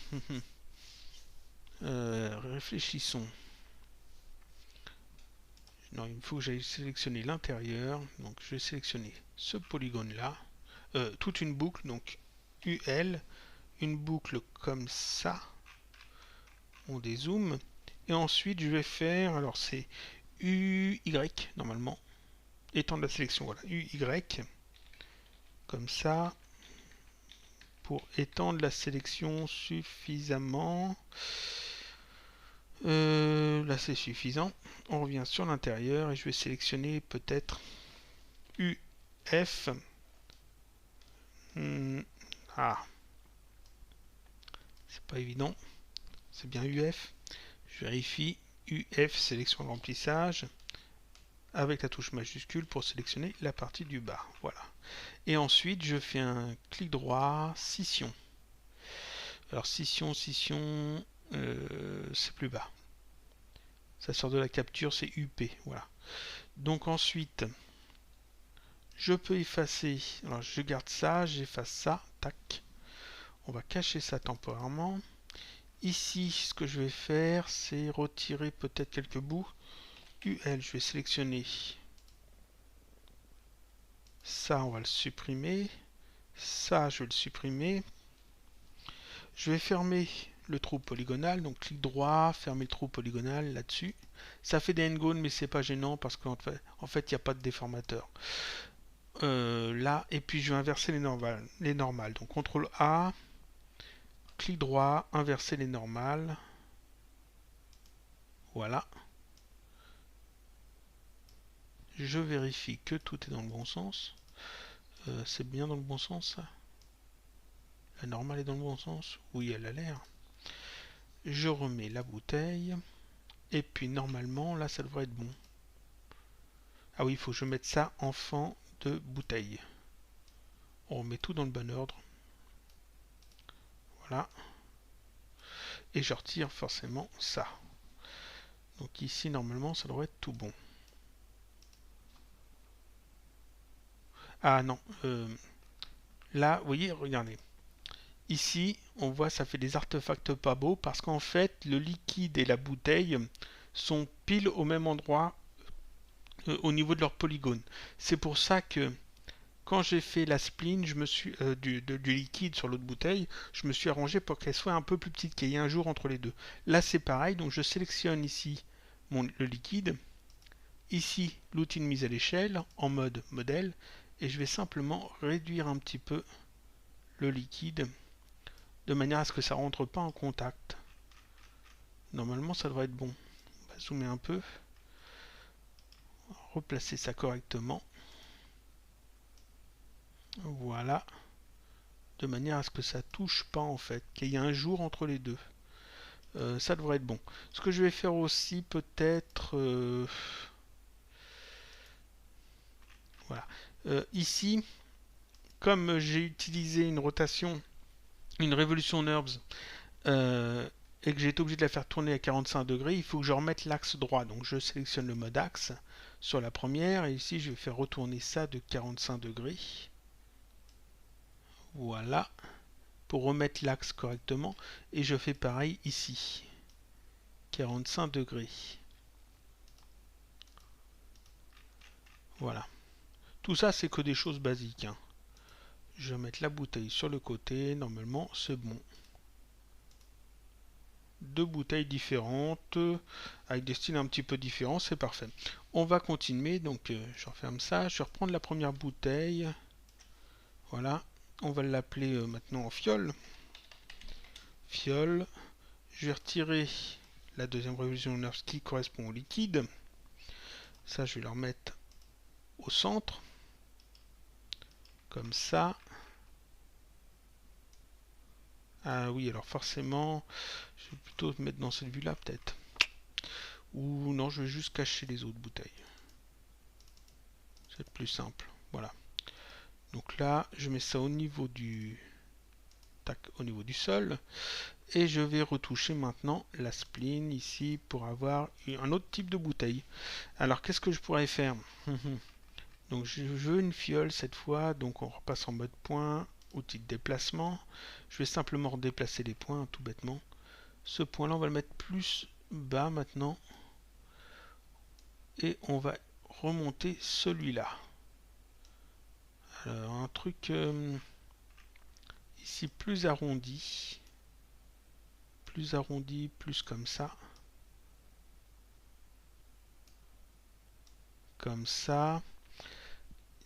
Réfléchissons. Non, il faut que j'aille sélectionner l'intérieur. Donc je vais sélectionner ce polygone là. Toute une boucle, donc UL, une boucle comme ça. On dézoome. Et ensuite je vais faire, alors c'est UY normalement. Étendre la sélection, voilà, UY. Comme ça. pour étendre la sélection suffisamment. Là c'est suffisant. On revient sur l'intérieur et je vais sélectionner peut-être UF. Ah, c'est pas évident. C'est bien UF. Je vérifie. UF, sélection de remplissage. Avec la touche majuscule pour sélectionner la partie du bas. Voilà. Et ensuite, je fais un clic droit, scission. Alors, scission, c'est plus bas. Ça sort de la capture, c'est UP. Voilà. Donc ensuite, je peux effacer. Alors, je garde ça, j'efface ça. Tac. On va cacher ça temporairement. Ici, ce que je vais faire, c'est retirer peut-être quelques bouts. UL, je vais sélectionner ça, on va le supprimer. Ça, je vais le supprimer. Je vais fermer le trou polygonal, donc clic droit, fermer le trou polygonal là-dessus. Ça fait des n-gones, mais c'est pas gênant parce qu'en fait, il n'y a pas de déformateur. Là, et puis je vais inverser les normales. Donc CTRL A, clic droit, inverser les normales. Voilà. Je vérifie que tout est dans le bon sens. C'est bien dans le bon sens, ça? La normale est dans le bon sens? Oui, elle a l'air. Je remets la bouteille. Et puis normalement, là, ça devrait être bon. Ah oui, il faut que je mette ça en fond de bouteille. On remet tout dans le bon ordre. Voilà. Et je retire forcément ça. Donc ici, normalement, ça devrait être tout bon. Ah non. Là, vous voyez, regardez. Ici, on voit ça fait des artefacts pas beaux parce qu'en fait, le liquide et la bouteille sont pile au même endroit au niveau de leur polygone. C'est pour ça que quand j'ai fait la spline du liquide sur l'autre bouteille, je me suis arrangé pour qu'elle soit un peu plus petite, qu'il y ait un jour entre les deux. Là, c'est pareil, donc je sélectionne ici le liquide, ici l'outil de mise à l'échelle en mode modèle, et je vais simplement réduire un petit peu le liquide de manière à ce que ça ne rentre pas en contact. Normalement, ça devrait être bon. On va zoomer un peu, replacer ça correctement. Voilà, de manière à ce que ça touche pas en fait, qu'il y ait un jour entre les deux. Ça devrait être bon. Ce que je vais faire aussi peut-être voilà. Ici, comme j'ai utilisé une rotation, une révolution NURBS et que j'ai été obligé de la faire tourner à 45 degrés, il faut que je remette l'axe droit. Donc je sélectionne le mode axe sur la première et ici je vais faire retourner ça de 45 degrés. Voilà, pour remettre l'axe correctement. Et je fais pareil ici. 45 degrés. Voilà. Tout ça, c'est que des choses basiques. Hein. Je vais mettre la bouteille sur le côté. Normalement, c'est bon. Deux bouteilles différentes, avec des styles un petit peu différents, c'est parfait. On va continuer. Donc, je referme ça. Je vais reprendre la première bouteille. Voilà. On va l'appeler maintenant fiole. Fiole. Je vais retirer la deuxième révolution NURBS qui correspond au liquide. Ça, je vais le remettre au centre. Comme ça. Ah oui, alors forcément, je vais plutôt me mettre dans cette vue-là, peut-être. Ou non, je vais juste cacher les autres bouteilles. C'est plus simple. Voilà. Donc là, je mets ça au niveau du... Tac, au niveau du sol. Et je vais retoucher maintenant la spline ici pour avoir un autre type de bouteille. Alors, qu'est-ce que je pourrais faire? Donc, je veux une fiole cette fois. Donc, on repasse en mode point, outil de déplacement. Je vais simplement redéplacer les points, tout bêtement. Ce point-là, on va le mettre plus bas maintenant. Et on va remonter celui-là. Alors, un truc ici plus arrondi. Plus arrondi, plus comme ça. Comme ça.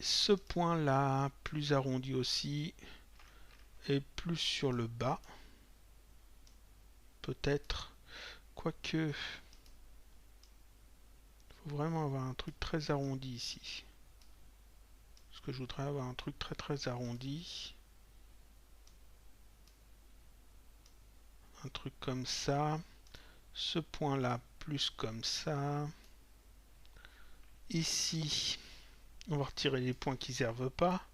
Ce point-là, plus arrondi aussi. et plus sur le bas. Peut-être. Quoique, il faut vraiment avoir un truc très arrondi ici. Parce que je voudrais avoir un truc très arrondi. Un truc comme ça. Ce point-là, plus comme ça. Ici, on va retirer les points qui ne servent pas.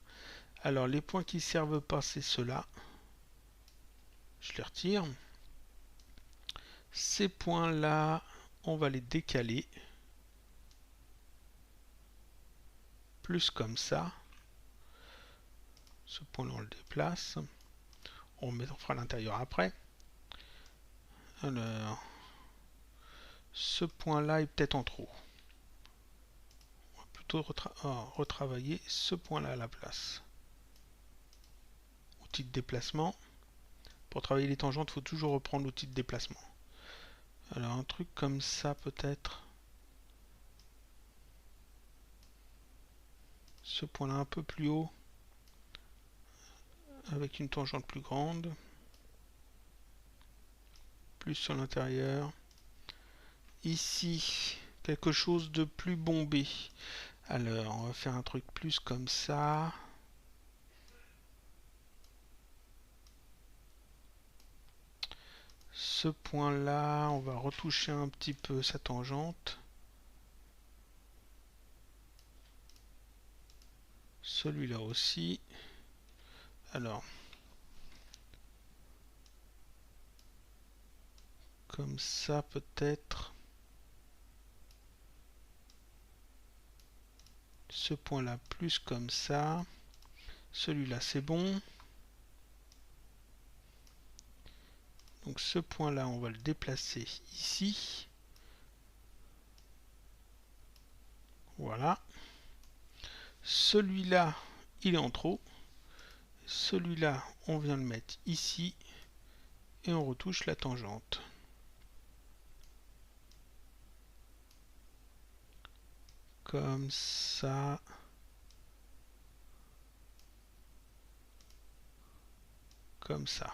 Alors, les points qui ne servent pas, c'est ceux-là. Je les retire. Ces points-là, on va les décaler. Plus comme ça. Ce point-là, on le déplace. On fera l'intérieur après. Alors, ce point-là est peut-être en trop. On va plutôt retravailler ce point-là à la place. Outil de déplacement. Pour travailler les tangentes, il faut toujours reprendre l'outil de déplacement. Alors, un truc comme ça, peut-être. Ce point-là un peu plus haut. Avec une tangente plus grande. Plus sur l'intérieur. Ici, quelque chose de plus bombé. Alors, on va faire un truc plus comme ça. Ce point-là, on va retoucher un petit peu sa tangente. Celui-là aussi. Alors, comme ça peut-être. Ce point-là plus comme ça. Celui-là c'est bon. Donc ce point-là, on va le déplacer ici. Voilà. Celui-là, il est en trop. Celui-là, on vient le mettre ici. Et on retouche la tangente. Comme ça. Comme ça.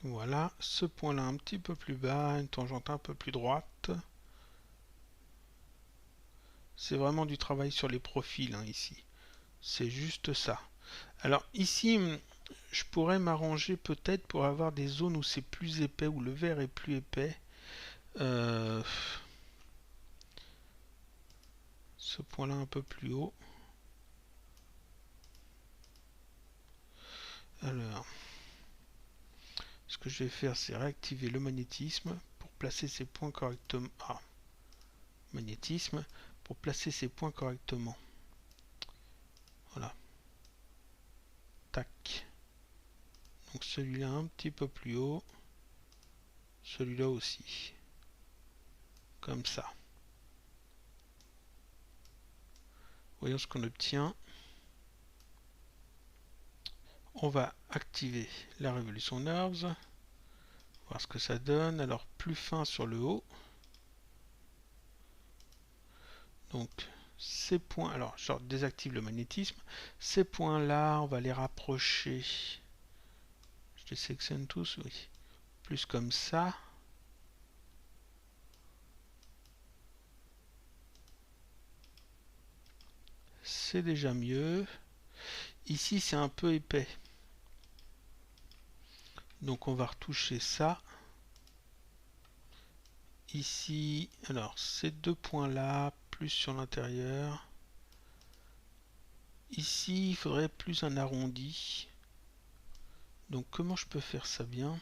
Voilà, ce point-là un petit peu plus bas, une tangente un peu plus droite. C'est vraiment du travail sur les profils hein, ici. C'est juste ça. Alors ici, je pourrais m'arranger peut-être pour avoir des zones où c'est plus épais, où le vert est plus épais. Ce point-là un peu plus haut. Alors, ce que je vais faire, c'est réactiver le magnétisme pour placer ces points correctement. Ah, magnétisme pour placer ces points correctement. Voilà. Tac. Donc celui-là un petit peu plus haut. Celui-là aussi. Comme ça. Voyons ce qu'on obtient. On va activer la révolution nerves. Voir ce que ça donne. Alors plus fin sur le haut. Donc ces points, alors je désactive le magnétisme. Ces points-là, on va les rapprocher. Je les sélectionne tous, oui. Plus comme ça. C'est déjà mieux. Ici, c'est un peu épais. Donc on va retoucher ça. Ici, alors ces deux points-là, plus sur l'intérieur. Ici, il faudrait plus un arrondi. Donc comment je peux faire ça bien?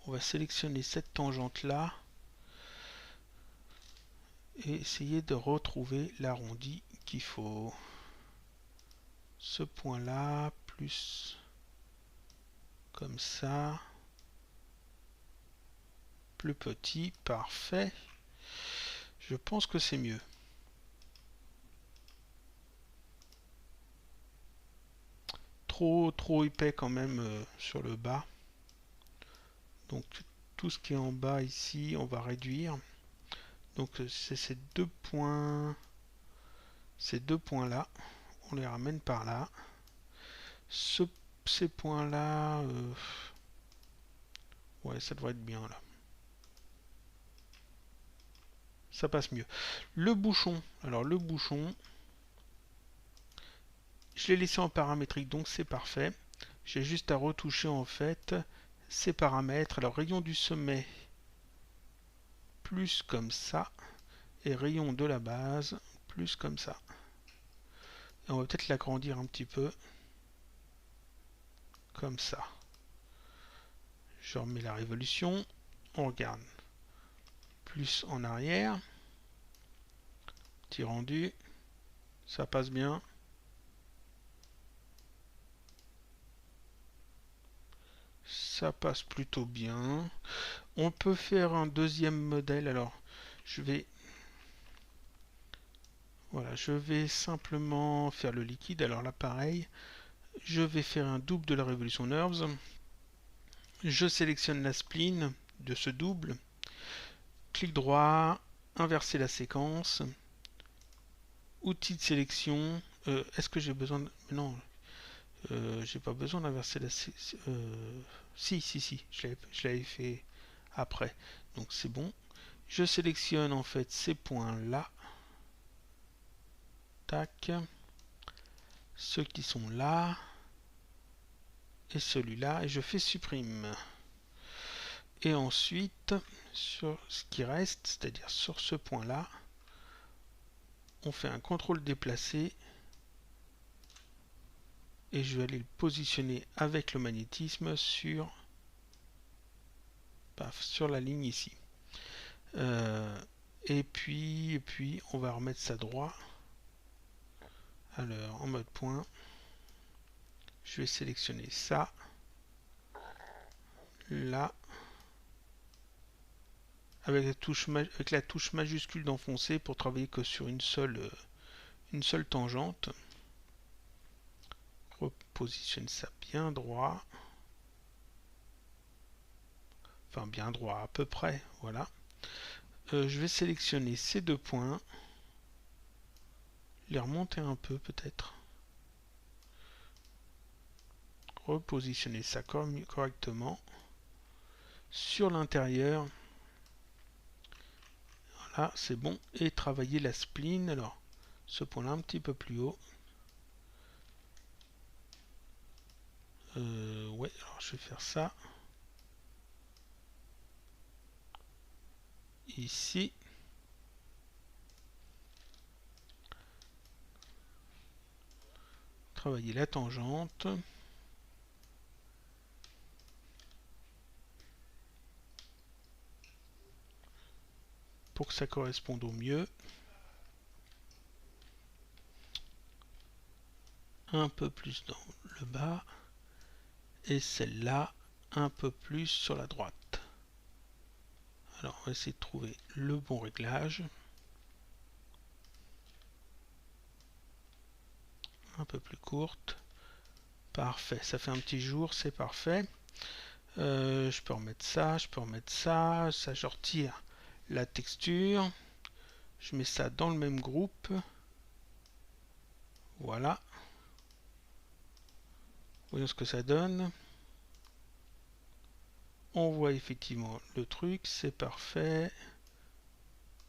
On va sélectionner cette tangente-là. Et essayer de retrouver l'arrondi qu'il faut. Ce point-là, plus comme ça. Plus petit, parfait. Je pense que c'est mieux. Trop épais quand même sur le bas. Donc tout ce qui est en bas ici, on va réduire. Donc c'est ces deux points Ces deux points-là, on les ramène par là. Ces points-là, ouais, ça devrait être bien là. Ça passe mieux. Le bouchon, alors le bouchon, je l'ai laissé en paramétrique, donc c'est parfait. J'ai juste à retoucher en fait ces paramètres. Alors rayon du sommet, plus comme ça, et rayon de la base, plus comme ça. Et on va peut-être l'agrandir un petit peu, comme ça. Je remets la révolution, on regarde. Plus en arrière, petit rendu, ça passe bien. Ça passe plutôt bien. On peut faire un deuxième modèle. Alors, voilà, je vais simplement faire le liquide. Alors là, pareil, je vais faire un double de la révolution Nerves. Je sélectionne la spline de ce double. Clic droit, inverser la séquence. Outil de sélection. Est-ce que j'ai besoin de... Non, j'ai pas besoin d'inverser la séquence. Si, je l'avais fait après. Donc c'est bon. Je sélectionne en fait ces points-là. Tac. Ceux qui sont là. Et celui-là. Et je fais supprime. Et ensuite, sur ce qui reste, c'est-à-dire sur ce point-là, on fait un contrôle déplacé. Et je vais aller le positionner avec le magnétisme sur la ligne ici. Et puis on va remettre ça droit. Alors en mode point, je vais sélectionner ça, là, avec la touche majuscule d'enfoncer pour travailler que sur une seule tangente. Repositionne ça bien droit. Enfin bien droit à peu près, voilà. Je vais sélectionner ces deux points, les remonter un peu peut-être. Repositionner ça correctement. Sur l'intérieur, voilà, c'est bon. Et travailler la spline. Alors, ce point-là un petit peu plus haut. Ouais, alors je vais faire ça. Ici. Travailler la tangente. Pour que ça corresponde au mieux. Un peu plus dans le bas. Et celle-là, un peu plus sur la droite. Alors, on va essayer de trouver le bon réglage. Un peu plus courte. Parfait, ça fait un petit jour, c'est parfait. Je peux remettre ça, ça je retire la texture. Je mets ça dans le même groupe. Voilà. Voyons ce que ça donne. On voit effectivement le truc, c'est parfait.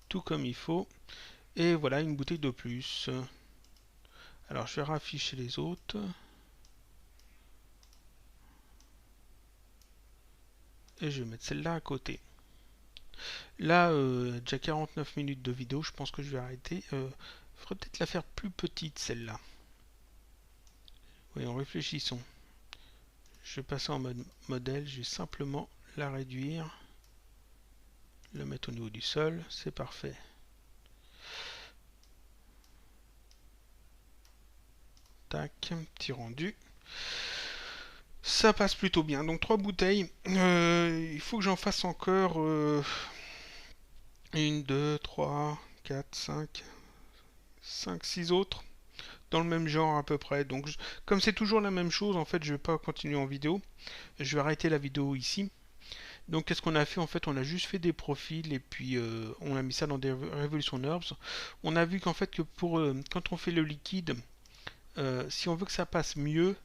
Tout comme il faut. Et voilà une bouteille de plus. Alors je vais rafficher les autres. Et je vais mettre celle-là à côté. Là, déjà 49 minutes de vidéo, je pense que je vais arrêter. Il faudrait peut-être la faire plus petite celle-là. Voyons, réfléchissons. Je vais passer en mode modèle, je vais simplement la réduire. Le mettre au niveau du sol, c'est parfait. Tac, petit rendu. Ça passe plutôt bien. Donc 3 bouteilles. Il faut que j'en fasse encore 1, 2, 3, 4, 5, 6 autres. Dans le même genre à peu près. Donc comme c'est toujours la même chose, en fait je vais pas continuer en vidéo. Je vais arrêter la vidéo ici. Donc qu'est-ce qu'on a fait? En fait, on a juste fait des profils et puis on a mis ça dans des Revolution Herbs. On a vu qu'en fait que pour quand on fait le liquide, si on veut que ça passe mieux,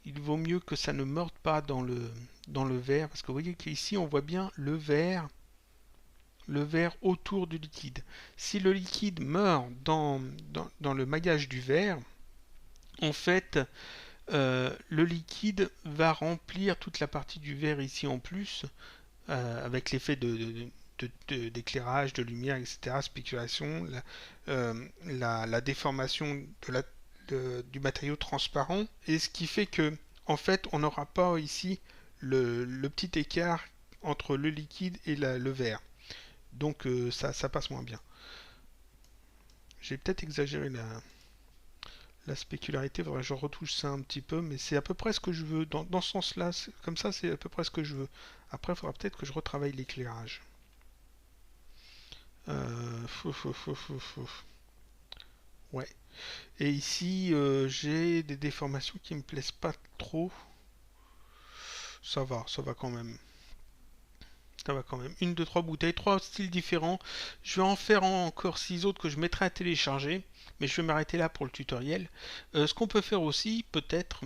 il vaut mieux que ça ne meurde pas dans le verre, parce que vous voyez qu'ici on voit bien le verre autour du liquide. Si le liquide meurt dans le maillage du verre, en fait, le liquide va remplir toute la partie du verre ici en plus, avec l'effet d'éclairage, de lumière, etc., spéculation, la déformation du matériau transparent, et ce qui fait que, en fait, on n'aura pas ici le petit écart entre le liquide et le verre. Donc ça passe moins bien. J'ai peut-être exagéré la spécularité, faudrait que je retouche ça un petit peu, mais c'est à peu près ce que je veux. Dans ce sens-là, comme ça, c'est à peu près ce que je veux. Après, il faudra peut-être que je retravaille l'éclairage. Ouais. Et ici, j'ai des déformations qui me plaisent pas trop. Ça va quand même. Ça va quand même. Une, deux, trois bouteilles, trois styles différents. Je vais en faire encore six autres que je mettrai à télécharger. Mais je vais m'arrêter là pour le tutoriel. Ce qu'on peut faire aussi, peut-être,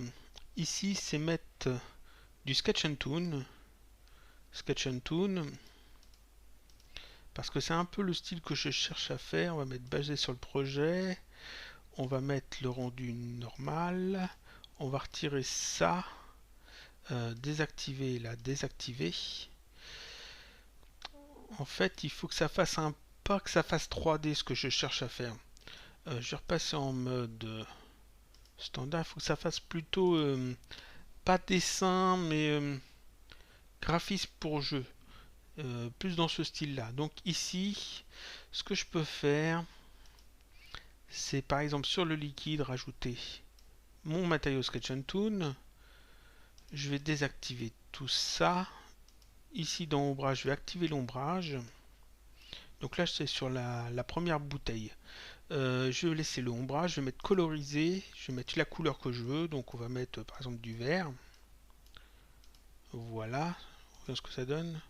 ici, c'est mettre du Sketch and Toon. Sketch and Toon. Parce que c'est un peu le style que je cherche à faire. On va mettre basé sur le projet. On va mettre le rendu normal. On va retirer ça. Désactiver la désactiver. En fait, il faut que ça fasse pas que ça fasse 3D ce que je cherche à faire. Je vais repasser en mode standard. Il faut que ça fasse plutôt pas dessin, mais graphisme pour jeu. Plus dans ce style-là. Donc ici, ce que je peux faire, c'est par exemple sur le liquide rajouter mon matériau Sketch and Toon. Je vais désactiver tout ça. Ici dans ombrage, je vais activer l'ombrage. Donc là, c'est sur la première bouteille. Je vais laisser le ombrage, je vais mettre colorisé, je vais mettre la couleur que je veux. Donc on va mettre par exemple du vert. Voilà, voyons ce que ça donne.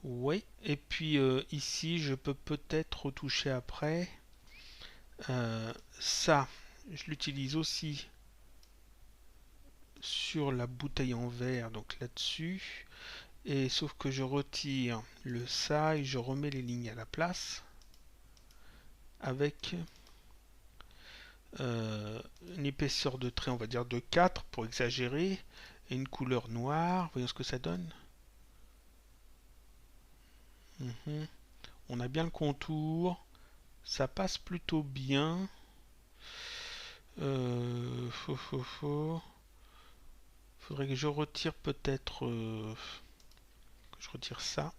Oui, et puis ici, je peux peut-être retoucher après. Ça, je l'utilise aussi sur la bouteille en verre, donc là-dessus. Et sauf que je retire le ça et je remets les lignes à la place avec une épaisseur de trait, on va dire de 4 pour exagérer, et une couleur noire. Voyons ce que ça donne. On a bien le contour, ça passe plutôt bien. Faudrait que je retire peut-être que je retire ça.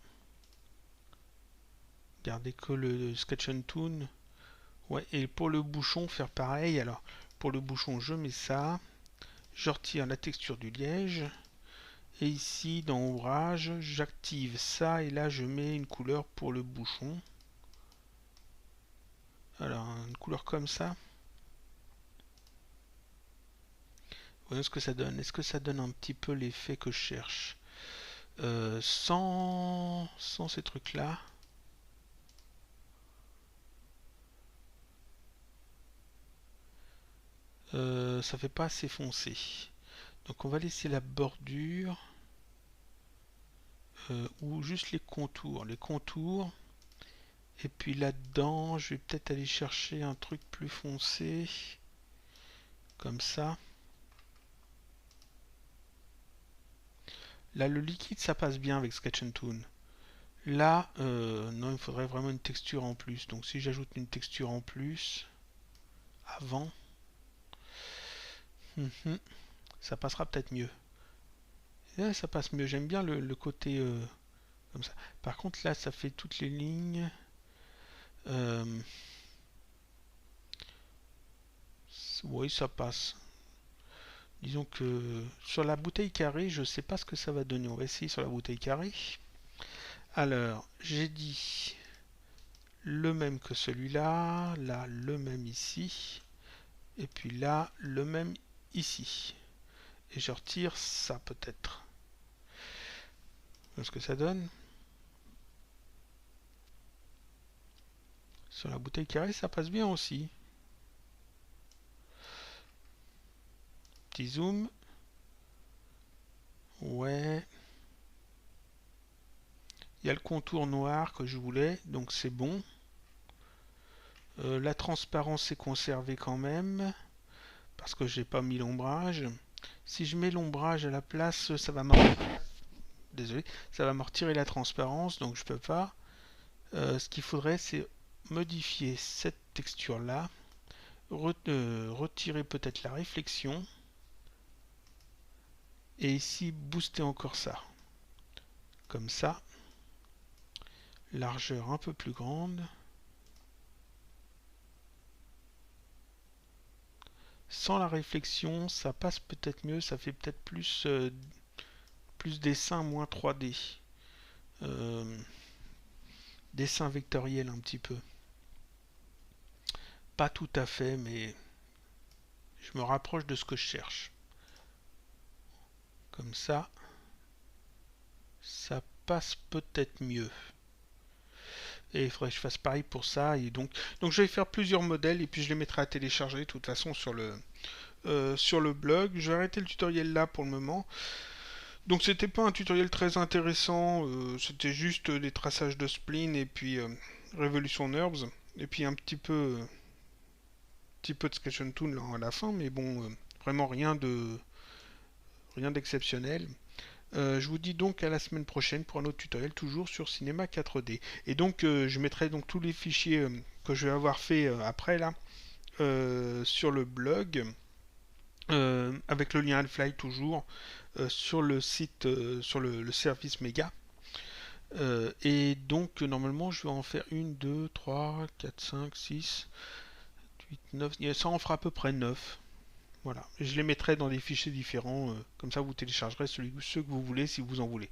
Garder que le Sketch and Toon. Ouais, et pour le bouchon, faire pareil. Alors, pour le bouchon, je mets ça. Je retire la texture du liège. Et ici, dans ombrage, j'active ça. Et là, je mets une couleur pour le bouchon. Alors, une couleur comme ça. Voyons ce que ça donne. Est-ce que ça donne un petit peu l'effet que je cherche sans ces trucs-là. Ça fait pas assez foncé. Donc on va laisser la bordure ou juste les contours. Les contours. Et puis là-dedans, je vais peut-être aller chercher un truc plus foncé. Comme ça. Là, le liquide, ça passe bien avec Sketch and Toon. Là, non, il faudrait vraiment une texture en plus. Donc si j'ajoute une texture en plus, avant, ça passera peut-être mieux. Et ça passe mieux. J'aime bien le côté comme ça. Par contre, là, ça fait toutes les lignes. Oui, ça passe. Disons que sur la bouteille carrée, je sais pas ce que ça va donner. On va essayer sur la bouteille carrée. Alors, j'ai dit le même que celui-là, là le même ici, et puis là le même ici. Et je retire ça peut-être. ce que ça donne. Sur la bouteille carrée, ça passe bien aussi. Petit zoom. Ouais. Il y a le contour noir que je voulais, donc c'est bon. La transparence est conservée quand même, parce que j'ai pas mis l'ombrage. Si je mets l'ombrage à la place, ça va me... Désolé, ça va me retirer la transparence, donc je peux pas. Ce qu'il faudrait, c'est modifier cette texture-là, retirer peut-être la réflexion, et ici booster encore ça. Comme ça. Largeur un peu plus grande. Sans la réflexion, ça passe peut-être mieux, ça fait peut-être plus dessin, moins 3D. Euh, Dessin vectoriel un petit peu. Pas tout à fait, mais je me rapproche de ce que je cherche. Comme ça passe peut-être mieux. Et il faudrait que je fasse pareil pour ça. Et donc je vais faire plusieurs modèles et puis je les mettrai à télécharger de toute façon sur le blog. Je vais arrêter le tutoriel là pour le moment. Donc c'était pas un tutoriel très intéressant, c'était juste des traçages de spleen et puis Revolution Nerves et puis un petit peu de Sketch and Toon à la fin, mais bon, vraiment rien d'exceptionnel. Je vous dis donc à la semaine prochaine pour un autre tutoriel toujours sur Cinema 4D. Et donc je mettrai donc tous les fichiers que je vais avoir fait après là sur le blog. Avec le lien Half-Life toujours sur le site, sur le service Mega. Et donc normalement je vais en faire 1, 2, 3, 4, 5, 6, 8, 9. Ça en fera à peu près 9. Voilà. Je les mettrai dans des fichiers différents. Comme ça vous téléchargerez ceux que vous voulez si vous en voulez.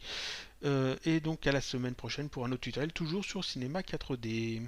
Et donc à la semaine prochaine pour un autre tutoriel toujours sur Cinema 4D.